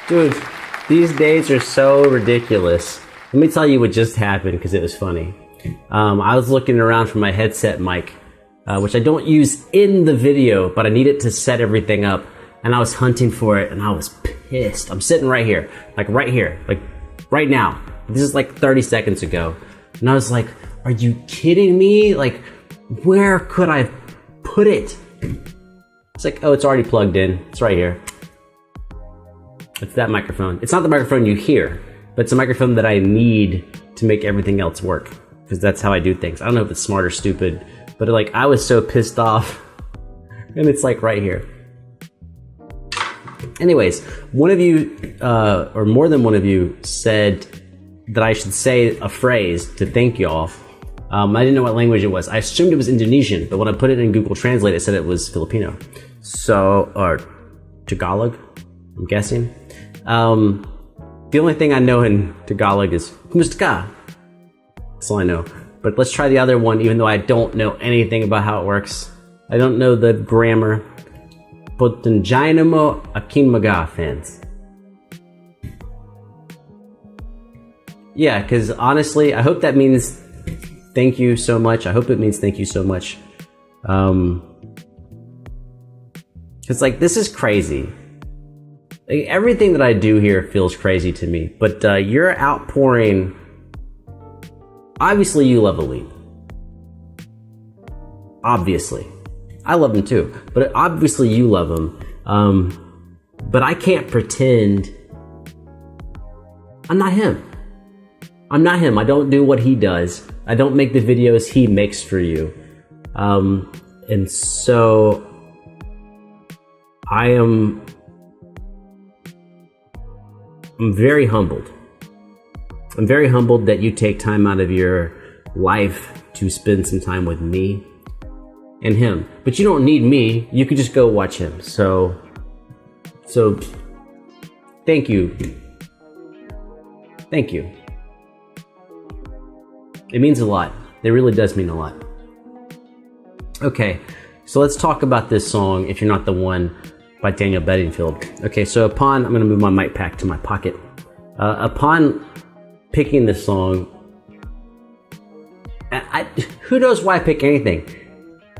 Dude, these days are so ridiculous. Let me tell you what just happened because it was funny. I was looking around for my headset mic, which I don't use in the video, but I need it to set everything up. And I was hunting for it and I was pissed. I'm sitting right here, like right now. This is like 30 seconds ago. And I was like, are you kidding me? Like, where could I put it? It's like, oh, it's already plugged in. It's right here. It's that microphone. It's not the microphone you hear, but it's a microphone that I need to make everything else work, because that's how I do things. I don't know if it's smart or stupid, but like, I was so pissed off. And it's like right here. Anyways, one of you, or more than one of you, said that I should say a phrase to thank y'all. I didn't know what language it was. I assumed it was Indonesian, but when I put it in Google Translate, it said it was Filipino. So, or Tagalog, I'm guessing. The only thing I know in Tagalog is Kumusta ka? That's all I know. But let's try the other one, even though I don't know anything about how it works. I don't know the grammar. Potenjina mo aking mga fans. Yeah, because honestly, I hope that means thank you so much. I hope it means thank you so much. Because like, this is crazy. Like, everything that I do here feels crazy to me, but you're outpouring. Obviously, you love Alip. Obviously. I love him too, but obviously you love him. But I can't pretend I'm not him. I'm not him. I don't do what he does. I don't make the videos he makes for you. And so I'm very humbled. I'm very humbled that you take time out of your life to spend some time with me and him. But you don't need me. You could just go watch him. So thank you. Thank you. It means a lot. It really does mean a lot. Okay, so let's talk about this song, If You're Not the One, by Daniel Bedingfield. Okay, so I'm gonna move my mic pack to my pocket. Upon picking this song, who knows why I pick anything?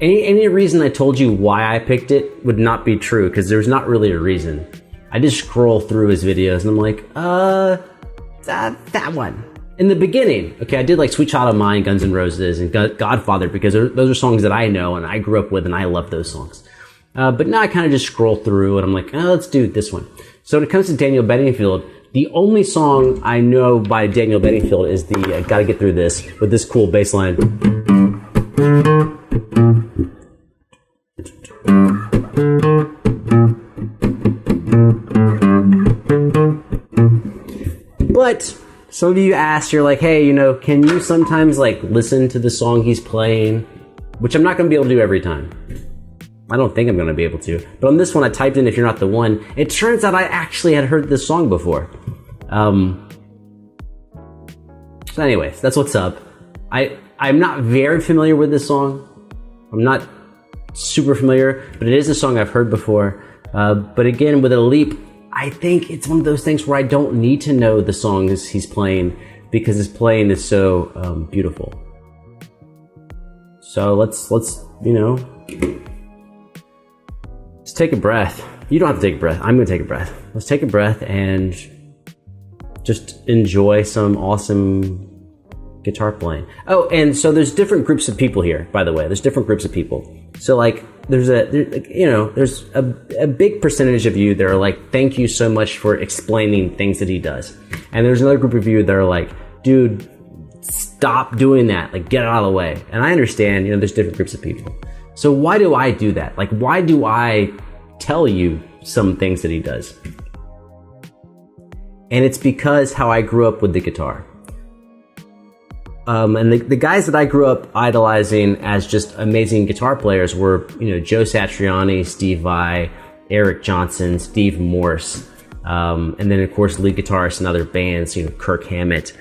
Any reason I told you why I picked it would not be true, because there's not really a reason. I just scroll through his videos and I'm like, that one. In the beginning, okay, I did like Sweet Child of Mine, Guns N' Roses, and Godfather, because those are songs that I know and I grew up with and I love those songs. But now I kind of just scroll through and I'm like, oh, let's do this one. So when it comes to Daniel Bedingfield, the only song I know by Daniel Bedingfield is the Gotta Get Through This, with this cool bass line. But some of you asked, you're like, hey, can you sometimes like listen to the song he's playing? Which I'm not going to be able to do every time. I don't think I'm going to be able to. But on this one, I typed in If You're Not the One. It turns out I actually had heard this song before. So anyways, that's what's up. I'm not very familiar with this song. I'm not super familiar, but it is a song I've heard before. But again, with Alip, I think it's one of those things where I don't need to know the songs he's playing, because his playing is so beautiful. So let's take a breath. You don't have to take a breath. I'm going to take a breath. Let's take a breath and just enjoy some awesome guitar playing. Oh, and so there's different groups of people here, by the way. There's different groups of people. So like, there's a big percentage of you that are like, thank you so much for explaining things that he does. And there's another group of you that are like, dude, stop doing that. Like, get it out of the way. And I understand, there's different groups of people. So why do I do that? Like, why do I tell you some things that he does? And it's because how I grew up with the guitar. And the guys that I grew up idolizing as just amazing guitar players were, Joe Satriani, Steve Vai, Eric Johnson, Steve Morse, and then of course lead guitarists in other bands, Kirk Hammett,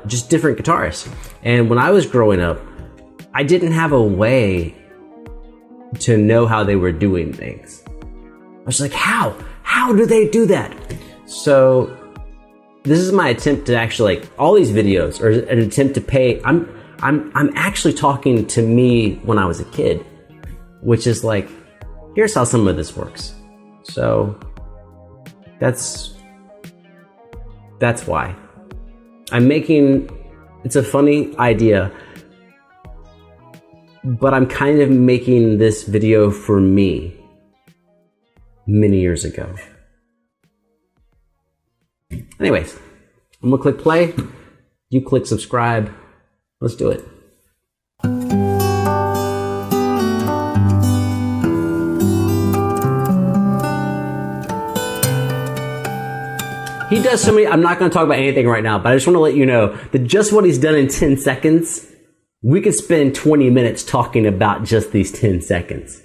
just different guitarists. And when I was growing up, I didn't have a way to know how they were doing things. I was like, how do they do that? So this is my attempt to actually, like, all these videos are an attempt to pay. I'm actually talking to me when I was a kid, which is like, here's how some of this works. So that's why I'm making, it's a funny idea, but I'm kind of making this video for me many years ago. Anyways, I'm gonna click play, you click subscribe, let's do it. He does so many, I'm not gonna talk about anything right now, but I just wanna let you know that just what he's done in 10 seconds, we could spend 20 minutes talking about just these 10 seconds.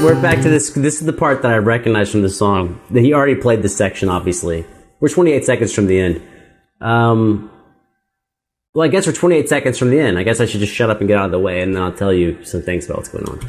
We're back to this. This is the part that I recognize from the song. He already played this section, obviously. We're 28 seconds from the end. Well, I guess we're 28 seconds from the end. I guess I should just shut up and get out of the way, and then I'll tell you some things about what's going on.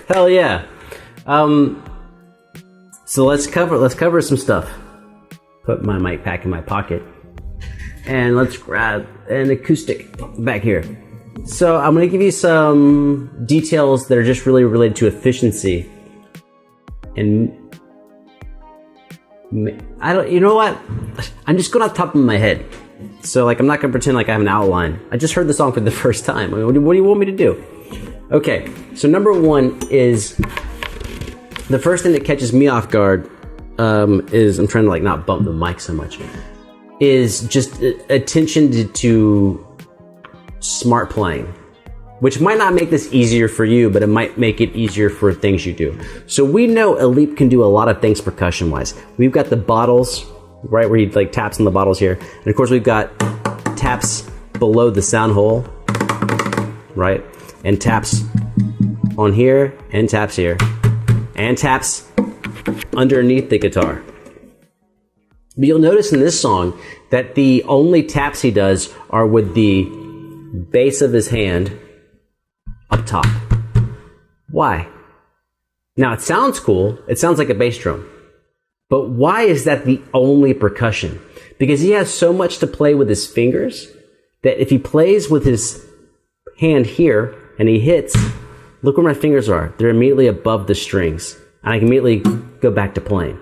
Hell yeah. So let's cover some stuff. Put my mic pack in my pocket. And let's grab an acoustic back here. So I'm gonna give you some details that are just really related to efficiency. And you know what? I'm just going off the top of my head. So like, I'm not gonna pretend like I have an outline. I just heard the song for the first time. I mean, what do you want me to do? Okay, so number one is, the first thing that catches me off guard is, I'm trying to like not bump the mic so much, is just attention to smart playing, which might not make this easier for you, but it might make it easier for things you do. So we know Alip can do a lot of things percussion wise. We've got the bottles, right, where he like taps on the bottles here. And of course we've got taps below the sound hole, right? And taps on here, and taps here, and taps underneath the guitar. But you'll notice in this song that the only taps he does are with the base of his hand up top. Why? Now it sounds cool, it sounds like a bass drum, but why is that the only percussion? Because he has so much to play with his fingers that if he plays with his hand here and he hits, look where my fingers are. They're immediately above the strings. And I can immediately go back to playing.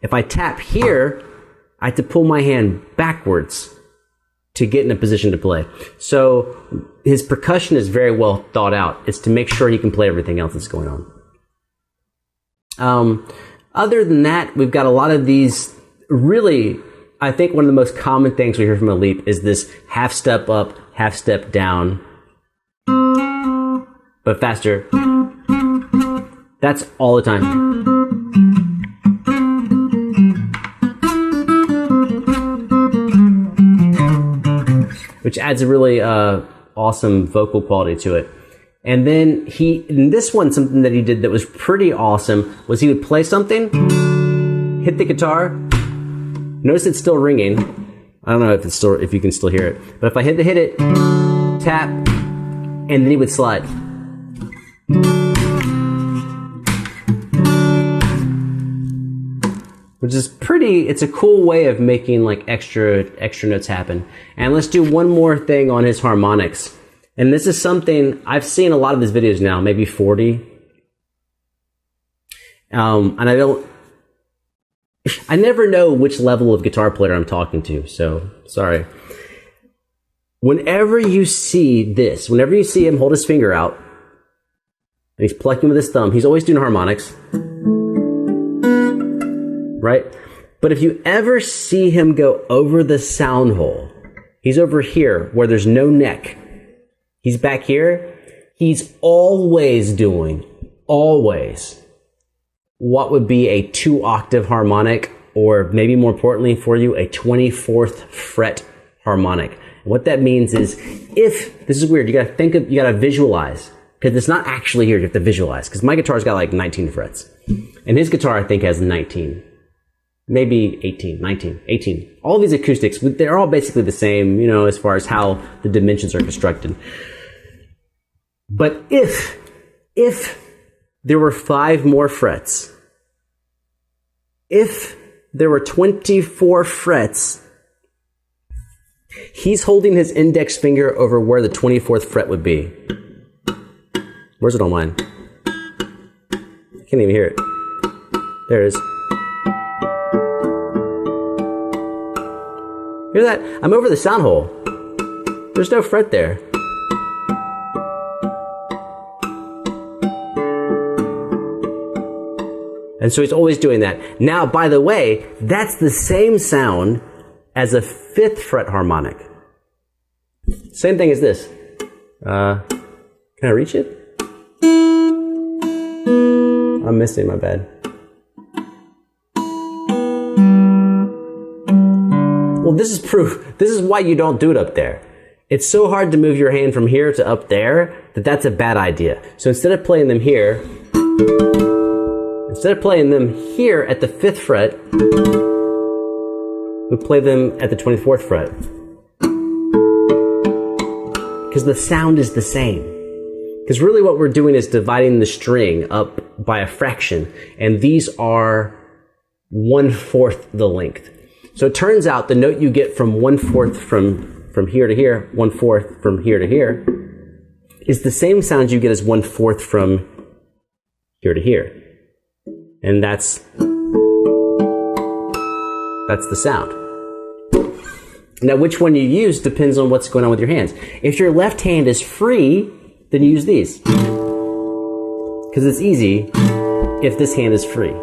If I tap here, I have to pull my hand backwards to get in a position to play. So his percussion is very well thought out. It's to make sure he can play everything else that's going on. Other than that, we've got a lot of these. Really, I think one of the most common things we hear from Alip is this half step up, half step down, but faster. That's all the time. Which adds a really awesome vocal quality to it. And then in this one, something that he did that was pretty awesome was he would play something, hit the guitar, notice it's still ringing. I don't know if you can still hear it, but if I hit it, tap, and then he would slide. Which is it's a cool way of making like extra notes happen. And let's do one more thing on his harmonics. And this is something I've seen a lot of his videos now, maybe 40. And I never know which level of guitar player I'm talking to, so sorry. Whenever you see this, whenever you see him hold his finger out, and he's plucking with his thumb, he's always doing harmonics. Right? But if you ever see him go over the sound hole, he's over here where there's no neck. He's back here. He's always doing what would be a 2-octave harmonic, or maybe more importantly for you, a 24th fret harmonic. And what that means is, this is weird, you gotta visualize, because it's not actually here, you have to visualize, because my guitar's got like 19 frets. And his guitar, I think, has 19. Maybe 18, 19, 18. All of these acoustics, they're all basically the same, as far as how the dimensions are constructed. But if there were 5 more frets, if there were 24 frets, he's holding his index finger over where the 24th fret would be. Where's it on mine? I can't even hear it. There it is. Hear that? I'm over the sound hole. There's no fret there. And so he's always doing that. Now, by the way, that's the same sound as a 5th fret harmonic. Same thing as this. Can I reach it? I'm missing, my bad. Well, this is proof. This is why you don't do it up there. It's so hard to move your hand from here to up there that that's a bad idea. So instead of playing them here, at the 5th fret, we play them at the 24th fret. Because the sound is the same. Because really what we're doing is dividing the string up by a fraction, and these are 1/4 the length. So it turns out the note you get from 1/4 from here to here, 1/4 from here to here, is the same sound you get as 1/4 from here to here. And that's the sound. Now, which one you use depends on what's going on with your hands. If your left hand is free, then you use these. Because it's easy if this hand is free.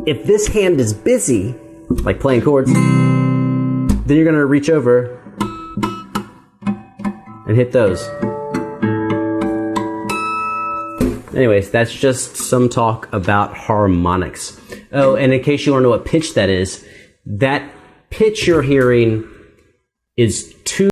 If this hand is busy, like playing chords, then you're going to reach over and hit those. Anyways, that's just some talk about harmonics. Oh, and in case you want to know what pitch that is, that pitch you're hearing is 2